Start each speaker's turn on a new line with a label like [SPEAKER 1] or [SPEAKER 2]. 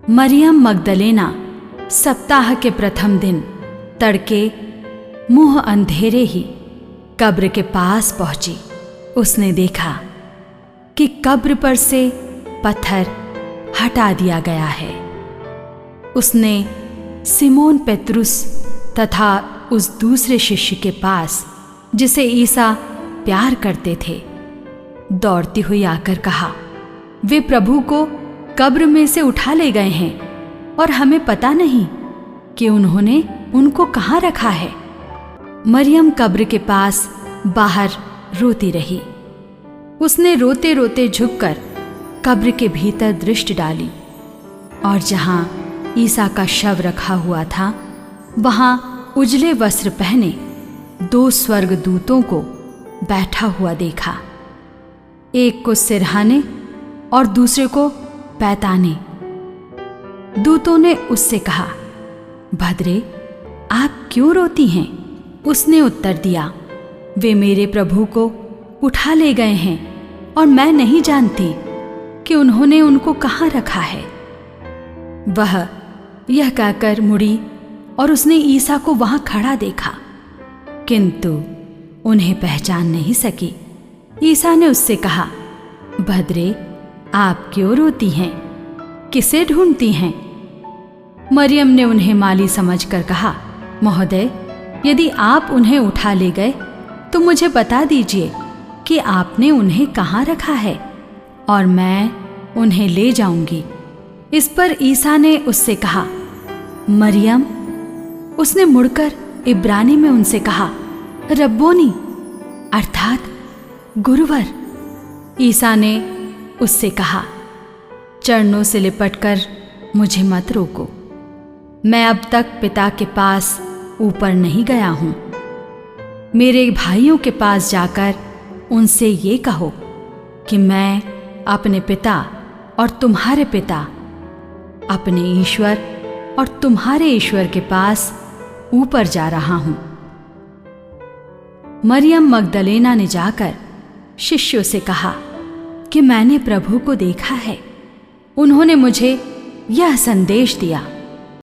[SPEAKER 1] Maryam Magdalena सप्ताह के प्रथम दिन तड़के मुंह अंधेरे ही कब्र के पास पहुंची। उसने देखा कि कब्र पर से पत्थर हटा दिया गया है। उसने सिमोन पेत्रुस तथा उस दूसरे शिष्य के पास जिसे ईसा प्यार करते थे दौड़ती हुई आकर कहा, वे प्रभु को कब्र में से उठा ले गए हैं और हमें पता नहीं कि उन्होंने उनको कहाँ रखा है। मरियम कब्र के पास बाहर रोती रही। उसने रोते रोते झुककर कब्र के भीतर दृष्टि डाली और जहां ईसा का शव रखा हुआ था वहां उजले वस्त्र पहने 2 स्वर्गदूतों को बैठा हुआ देखा, एक को सिरहाने और दूसरे को पैताने। दूतों ने उससे कहा, भद्रे, आप क्यों रोती हैं? उसने उत्तर दिया, वे मेरे प्रभु को उठा ले गए हैं और मैं नहीं जानती कि उन्होंने उनको कहाँ रखा है। वह यह कहकर मुड़ी और उसने ईसा को वहां खड़ा देखा, किंतु उन्हें पहचान नहीं सकी। ईसा ने उससे कहा, भद्रे, आप क्यों रोती हैं? किसे ढूंढती हैं? मरियम ने उन्हें माली समझकर कहा, महोदय, यदि आप उन्हें उठा ले गए तो मुझे बता दीजिए कि आपने उन्हें कहाँ रखा है और मैं उन्हें ले जाऊंगी। इस पर ईसा ने उससे कहा, मरियम। उसने मुड़कर इब्रानी में उनसे कहा, रब्बोनी, अर्थात गुरुवर। ईसा ने उससे कहा, चरणों से लिपटकर मुझे मत रोको। मैं अब तक पिता के पास ऊपर नहीं गया हूं। मेरे भाइयों के पास जाकर उनसे ये कहो कि मैं अपने पिता और तुम्हारे पिता, अपने ईश्वर और तुम्हारे ईश्वर के पास ऊपर जा रहा हूं। मरियम मगदलेना ने जाकर शिष्यों से कहा कि मैंने प्रभु को देखा है। उन्होंने मुझे यह संदेश दिया।